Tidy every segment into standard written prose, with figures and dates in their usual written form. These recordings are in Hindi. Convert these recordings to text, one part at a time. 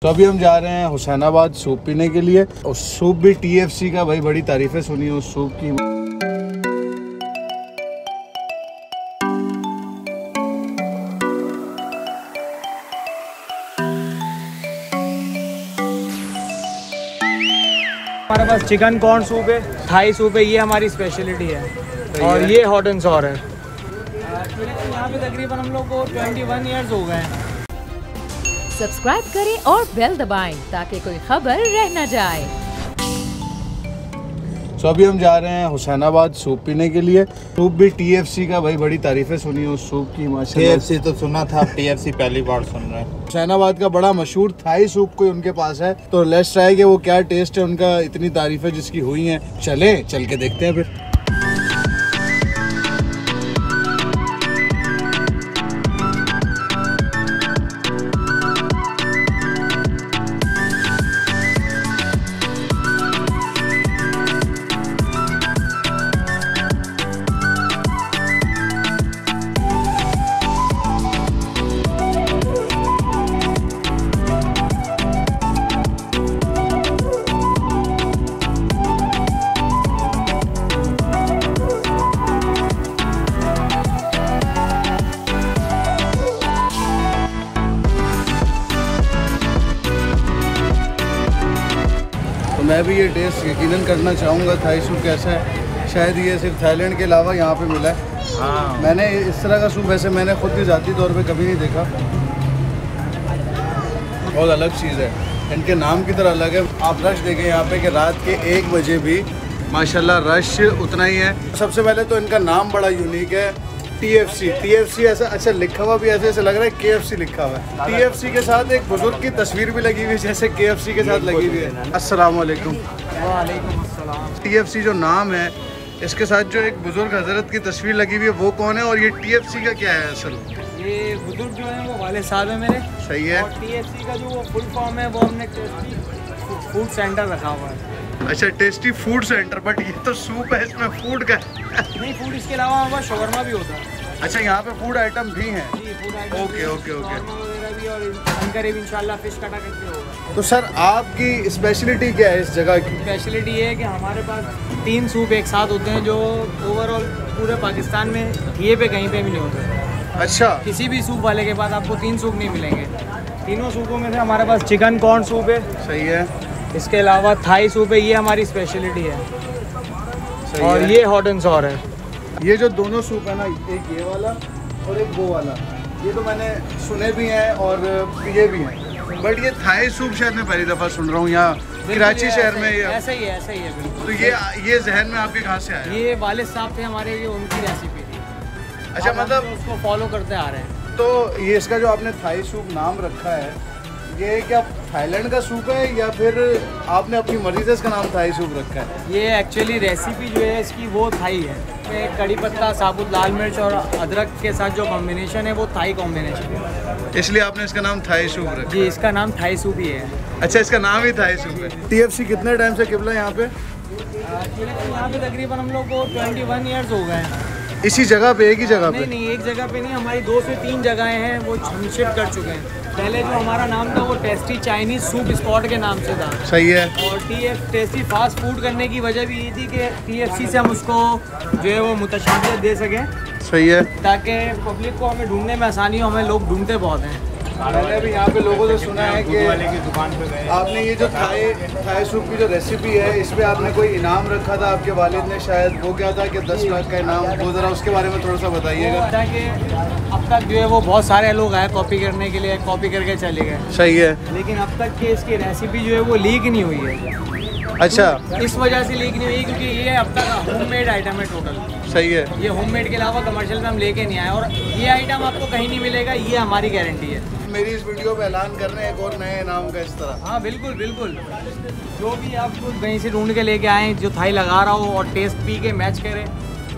तो अभी हम जा रहे हैं हुसैनाबाद सूप पीने के लिए, और सूप भी TFC का। भाई बड़ी तारीफें सुनी उस सूप की। हमारे पास चिकन कॉर्न सूप है, थाई सूप है, ये हमारी स्पेशलिटी है। और ये हॉट एंड सॉर है। यहाँ पे तकरीबन हम लोग को 21 ईयर्स हो गए हैं। सब्सक्राइब करें और बेल दबाएं ताकि कोई खबर रह न जाए। तो अभी हम जा रहे हैं हुसैनाबाद सूप पीने के लिए। सूप भी TFC का। भाई बड़ी तारीफें सुनी उस सूप की माशाल्लाह। TFC तो सुना था, TFC पहली बार सुन रहे हैं। हुसैनाबाद का बड़ा मशहूर थाई सूप कोई उनके पास है, तो लेट्स ट्राई कि वो क्या टेस्ट है उनका। इतनी तारीफें जिसकी हुई हैं, चल के देखते हैं फिर। मैं भी ये टेस्ट यकीनन करना चाहूँगा थाई सूप कैसा है। शायद ये सिर्फ थाईलैंड के अलावा यहाँ पे मिला है। हाँ, मैंने इस तरह का सूप वैसे मैंने खुद भी ज़ाती तौर पे कभी नहीं देखा। बहुत अलग चीज़ है, इनके नाम की तरह अलग है। आप रश देखें यहाँ पे कि रात के 1 बजे भी माशाल्लाह रश उतना ही है। सबसे पहले तो इनका नाम बड़ा यूनिक है, TFC ऐसा अच्छा लिखा हुआ भी ऐसे लग रहा है KFC लिखा हुआ है। TFC के साथ एक बुजुर्ग की तस्वीर भी लगी हुई है, जैसे KFC के साथ लगी हुई है। अस्सलाम वालेकुम। वालेकुम अस्सलाम। TFC जो नाम है, इसके साथ जो एक बुजुर्ग हजरत की तस्वीर लगी हुई है, वो कौन है? और ये TFC का क्या है असल? ये बुजुर्ग जो है वो वाले साहब है मेरे। सही है। और TFC का जो वो फुल फॉर्म है वो हमने टेस्टी फूड सेंटर रखा हुआ है। अच्छा, टेस्टी फूड सेंटर। बट ये तो सूप है, इसमें फूड का नहीं, फूड इसके अलावा हमारे पास शवरमा भी होता है। अच्छा, यहाँ पे फूड आइटम भी हैं। जी, फूड आइटम ओके। शवरमा वगैरह भी, और अनकरीब इंशाल्लाह फिश कटा करके होगा। तो सर आपकी स्पेशलिटी क्या है इस जगह की? स्पेशलिटी ये है कि हमारे पास 3 सूप एक साथ होते हैं, जो ओवरऑल पूरे पाकिस्तान में ये पे कहीं पे भी नहीं होते। अच्छा, किसी भी सूप वाले के पास आपको 3 सूप नहीं मिलेंगे। तीनों सूपों में से हमारे पास चिकन कॉर्न सूप है, सही है। इसके अलावा थाई सूप है, ये हमारी स्पेशलिटी है। सही और है। ये हॉट एंड सॉर है। ये जो दोनों सूप है ना, एक ये वाला और एक वो वाला, ये तो मैंने सुने भी हैं और पिए भी हैं। बट ये थाई सूप शायद मैं पहली दफ़ा सुन रहा हूँ यहाँ कराची शहर में। ऐसा ही है बिल्कुल। तो ये जहन में आपके कहाँ से आया? ये वालिद साहब थे हमारे, ये उनकी रेसिपी थी। अच्छा, अब हम मतलब उसको फॉलो करते आ रहे हैं। तो ये इसका जो आपने थाई सूप नाम रखा है, ये क्या थाईलैंड का सूप है या फिर आपने अपनी मर्जी से इसका नाम थाई सूप रखा है? ये एक्चुअली रेसिपी जो है इसकी वो थाई है। इसमें कड़ी पत्ता, साबुत लाल मिर्च और अदरक के साथ जो कॉम्बिनेशन है वो थाई कॉम्बिनेशन है, इसलिए आपने इसका नाम थाई सूप रखा। जी, इसका नाम थाई सूप ही है। अच्छा, इसका नाम ही थाई सूप है। TFC कितने टाइम से किबला यहाँ पे? यहाँ पे तकरीबन हम लोग को 21 ईयर्स हो गए हैं। इसी जगह पे, एक ही जगह पे? नहीं, एक जगह पे नहीं, हमारी 2 से 3 जगहें हैं, वो हम शिफ्ट कर चुके हैं। पहले जो हमारा नाम था वो टेस्टी चाइनीज़ सूप स्पॉट के नाम से था। सही है। और टेस्टी फास्ट फूड करने की वजह भी ये थी कि TFC से हम उसको जो है वो मुतशाबियत दे सकें। सही है। ताकि पब्लिक को हमें ढूंढने में आसानी हो। हमें लोग ढूंढते बहुत हैं। मैंने भी यहाँ पे लोगों से सुना है कि वाले की दुकान पे गए। आपने ये जो थाई सूप की जो रेसिपी है, इस पे आपने कोई इनाम रखा था आपके वालिद ने शायद, वो क्या था कि 10 लाख का इनाम? वो ज़रा उसके बारे में थोड़ा सा बताइएगा। कि अब तक जो है वो बहुत सारे लोग आए कॉपी करने के लिए, कॉपी करके चले गए। सही है। लेकिन अब तक की इसकी रेसिपी जो है वो लीक नहीं हुई है। अच्छा, इस वजह से लीक नहीं हुई क्योंकि ये अब तक होममेड आइटम है टोटल। सही है। ये होममेड के अलावा कमर्शियल में हम लेके नहीं आए, और ये आइटम आपको कहीं नहीं मिलेगा, ये हमारी गारंटी है। मेरी इस वीडियो पे ऐलान कर रहे हैं एक और नए इनाम का इस तरह। हाँ बिल्कुल बिल्कुल। जो भी आपको कहीं से ढूंढ के लेके आए, जो थाई लगा रहा हो और टेस्ट पी के मैच करे,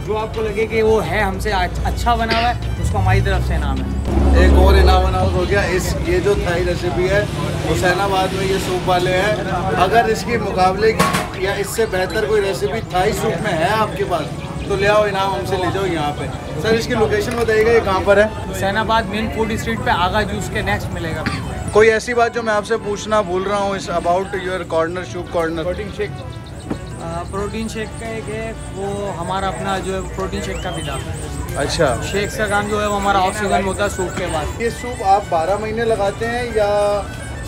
जो आपको लगे कि वो है हमसे अच्छा बना हुआ है, उसको हमारी तरफ से इनाम है। एक और इनाम अनाउंस हो गया। ये जो थाई रेसिपी है, हुसैनाबाद में ये सूप वाले हैं। अगर इसके मुकाबले की या इससे बेहतर कोई रेसिपी थाई सूप में है आपके पास, तो ले आओ, इनाम हमसे ले जाओ यहाँ पे। सर इसकी लोकेशन बताइएगा, ये कहाँ पर है? हुसैनाबाद मेन फूड स्ट्रीट पे आगा जूस के नेक्स्ट मिलेगा। कोई ऐसी बात जो मैं आपसे पूछना भूल रहा हूँ इस about your corner, soup corner? Protein shake का एक है, वो हमारा अपना जो है प्रोटीन शेक का भी था। अच्छा, शेक्स का काम जो है वो हमारा ऑफ सीजन होता है सूप के बाद। ये सूप आप 12 महीने लगाते हैं या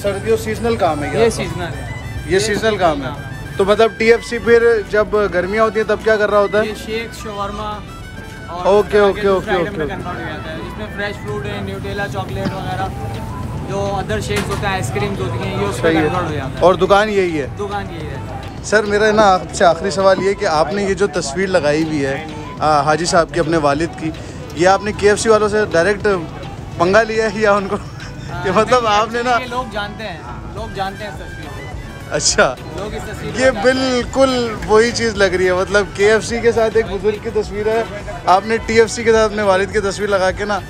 सर्दियों सीजनल काम है? ये सीजनल है, ये सीजनल काम है। तो मतलब TFC फिर जब गर्मियाँ होती हैं तब क्या कर रहा होता है? ये शेक, शवरमा और ओके ओके ओके आइटम में ओके। कन्वर्ट हो जाता है, जिसमें फ्रेश फ्रूट है, न्यूटेला, चॉकलेट वगैरह जो अदर शेक्स होते हैं, आइसक्रीम्स होती हैं, ये उसमें सही कन्वर्ट हो जाता है। है। और दुकान यही है? दुकान यही है। सर मेरा ना आपसे आखिरी सवाल ये कि आपने ये जो तस्वीर लगाई हुई है हाजी साहब की अपने वालिद की, ये आपने KFC वालों से डायरेक्ट पंगा लिया है या उनको कि मतलब आपने ना? ये लोग जानते हैं इस तस्वीर को। अच्छा, लोग इस तस्वीर को ये जानते हैं। बिल्कुल वही चीज़ लग रही है। मतलब KFC के साथ एक बुजुर्ग की तस्वीर है, आपने TFC के साथ अपने वालिद की तस्वीर लगा के ना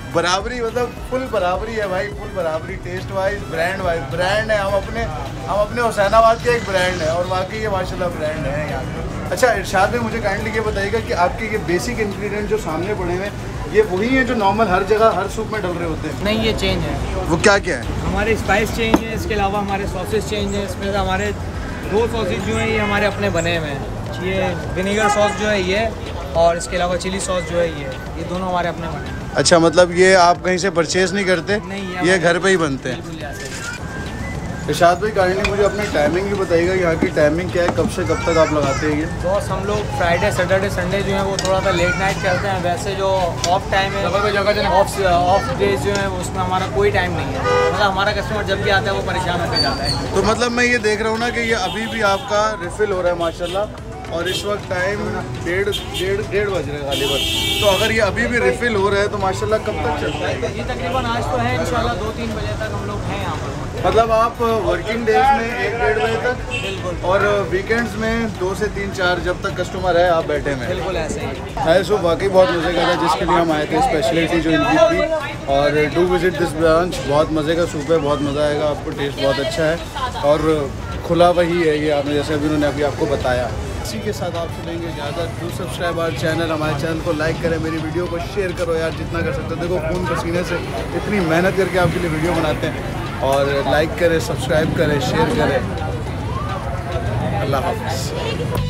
बराबरी, मतलब फुल बराबरी है भाई, फुल बराबरी। टेस्ट वाइज, वाइज ब्रांड है। हम अपने हुसैनाबाद के एक ब्रांड है और वाकई ये माशाल्लाह ब्रांड है यहाँ पे। अच्छा इरशाद में मुझे काइंडली ये बताइएगा कि आपके ये बेसिक इंग्रेडिएंट जो सामने पड़े हुए हैं ये वही हैं जो नॉर्मल हर जगह हर सूप में डल रहे होते हैं? नहीं, ये चेंज है। वो क्या क्या है? हमारे स्पाइस चेंज है, इसके अलावा हमारे सॉसेस चेंज है। इसमें से हमारे 2 सॉसेज जो हैं ये हमारे अपने बने हुए हैं। ये विनेगर सॉस जो है ये, और इसके अलावा चिली सॉस जो है ये दोनों हमारे अपने बने हैं। अच्छा, मतलब ये आप कहीं से परचेज नहीं करते? नहीं, ये घर पे ही बनते हैं? बिल्कुल ऐसे ही। इरशाद भाई काइंडली मुझे अपनी टाइमिंग भी बताइएगा, यहाँ की टाइमिंग क्या है, कब से कब तक आप लगाते हैं ये? बॉस हम लोग फ्राइडे, सैटरडे, संडे जो है वो थोड़ा सा लेट नाइट करते हैं। वैसे जो ऑफ टाइम है, ऑफ डेज जो है उसमें हमारा कोई टाइम नहीं है। मतलब हमारा कस्टमर जब भी आता है वो परेशान होकर जाता है। तो मतलब मैं ये देख रहा हूँ ना कि ये अभी भी आपका रिफ़िल हो रहा है माशाल्लाह, और इस वक्त टाइम डेढ़ बज रहे हैं गालिबन। तो अगर ये अभी भी रिफ़िल हो रहा है तो माशाल्लाह कब तक चलता है? ये तकरीबन आज तो है, इंशाल्लाह 2-3 बजे तक हम लोग हैं यहाँ पर। मतलब आप वर्किंग डेज में 1-1:30 बजे तक, बिल्कुल, और वीकेंड्स में 2 से 3-4 जब तक कस्टमर है आप बैठे में? बिल्कुल ऐसे ही है। सो वाकई बहुत मज़े का था, जिसके लिए हम आए थे, स्पेशलिटी जो इनकी थी। और डू विज़िट दिस ब्रांच, बहुत मज़े का सूप है, बहुत मज़ा आएगा आपको, टेस्ट बहुत अच्छा है और खुला वही है ये, आपने जैसे अभी उन्होंने अभी आपको बताया। इसी के साथ आपसे लेंगे इजाज़त। डू सब्सक्राइब आवर चैनल, हमारे चैनल को लाइक करें, मेरी वीडियो को शेयर करो यार जितना कर सकते हो। देखो खून पसीने से इतनी मेहनत करके आपके लिए वीडियो बनाते हैं, और लाइक करें, सब्सक्राइब करें, शेयर करें। अल्लाह हाफ़िज़।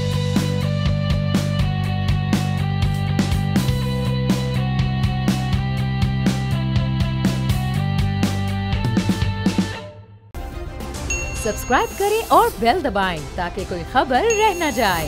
सब्सक्राइब करें और बेल दबाएं ताकि कोई खबर रह न जाए।